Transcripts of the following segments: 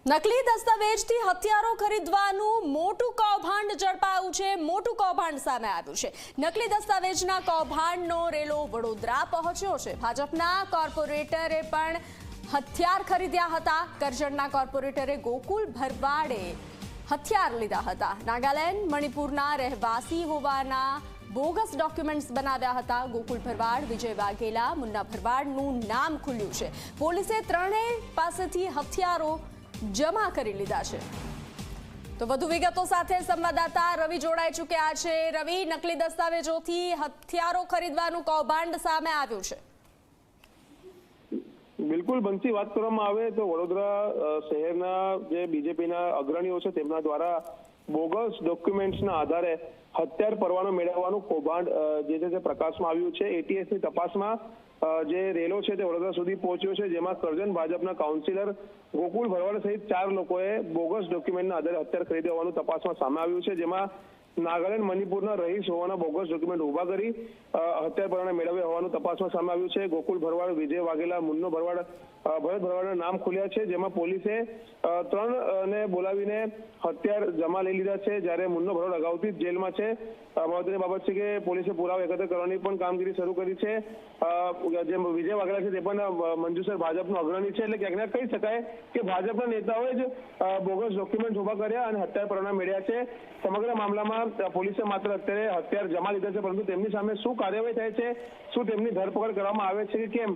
નકલી દસ્તાવેજથી હથિયારો ખરીદવાનું મોટું કૌભાંડ ઝડપાયું છે। મોટું કૌભાંડ સામે આવ્યું છે। નકલી દસ્તાવેજના કૌભાંડનો રેલો વડોદરા પહોંચ્યો છે। ભાજપના કોર્પોરેટરે પણ હથિયાર ખરીદ્યા હતા। કરજણના કોર્પોરેટરે ગોકુલ ભરવાડે હથિયાર લીધા હતા। નાગાલેન્ડ મણિપુરના રહેવાસી હોવાના બોગસ ડોક્યુમેન્ટ્સ બનાવ્યા હતા। ગોકુલ ભરવાડ, વિજય વાઘેલા, મુન્ના ભરવાડનું નામ ખુલ્યું છે। પોલીસે ત્રણેય પાસેથી હથિયારો જમા કરી લીધા છે। તો વધુ વિગતો સાથે સંવાદદાતા રવિ જોડાઈ ચૂક્યા છે। રવિ, નકલી દસ્તાવેજોથી હથિયારો ખરીદવાનું કૌભાંડ સામે આવ્યું છે। બિલકુલ બંસી, વાત કરવામાં આવે તો વડોદરા શહેરના જે બીજેપીના અગ્રણીઓ છે તેમના દ્વારા બોગસ ડોક્યુમેન્ટ્સના આધારે હથિયાર પરવાનો મેળવવાનું કૌભાંડ જે છે તે પ્રકાશમાં આવ્યું છે। એટીએસની તપાસમાં જે રેલો છે તે વડોદરા સુધી પહોંચ્યો છે, જેમાં કરજણ ભાજપના કાઉન્સિલર ગોકુલ ભરવાડ સહિત 4 લોકોએ બોગસ ડોક્યુમેન્ટના આધારે હથિયાર ખરીદ્યા હોવાનું તપાસમાં સામે આવ્યું છે। જેમાં નાગાલેન્ડ મણિપુરના રહીશ હોવાના બોગસ ડોક્યુમેન્ટ ઉભા કરી હથિયાર પરવાના મેળવ્યા હોવાનું તપાસમાં સામે આવ્યું છે। ગોકુલ ભરવાડ, વિજય વાઘેલા, મુન્નો ભરવાડ, ભરત ભરવાડના નામ ખુલ્યા છે, જેમાં પોલીસે 3 ને બોલાવીને હથિયાર જમા લઈ લીધા છે। જ્યારે મુન્નો ભરવાડ અગાઉથી જ જેલમાં છે। મહત્વની બાબત છે કે પોલીસે પુરાવા એકત્ર કરવાની પણ કામગીરી શરૂ કરી છે। જે વિજય વાઘેલા છે તે પણ મંજુસર ભાજપનો અગ્રણી છે, એટલે ક્યાંક કહી શકાય કે ભાજપના નેતાઓએ જ બોગસ ડોક્યુમેન્ટ ઉભા કર્યા અને હથિયાર પરવાના મેળવ્યા છે। સમગ્ર મામલામાં પોલીસે માત્ર અત્યારે હથિયાર જમા લીધા છે, પરંતુ તેમની સામે શું કાર્યવાહી થાય છે, શું તેમની ધરપકડ કરવામાં આવે છે કે કેમ,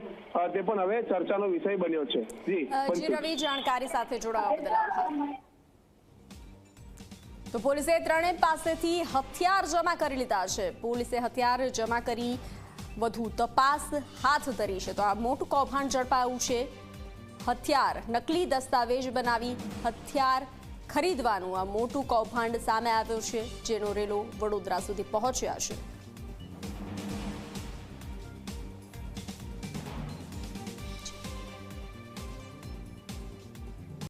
તે પણ હવે ચર્ચાનો વિષય બન્યો છે। જી રવિ, જાણકારી સાથે જોડાવા બદલ આભાર। તો પોલીસે ત્રણેય પાસેથી હથિયાર જમા કરી લીધા છે। પોલીસે હથિયાર જમા કરી વધુ તપાસ હાથ ધરી છે। તો આ મોટું કૌભાંડ ઝડપાયું છે। હથિયાર, નકલી દસ્તાવેજ બનાવી હથિયાર ખરીદવાનું આ મોટું કૌભાંડ સામે આવ્યું છે, જેનો રેલો વડોદરા સુધી પહોંચ્યા છે।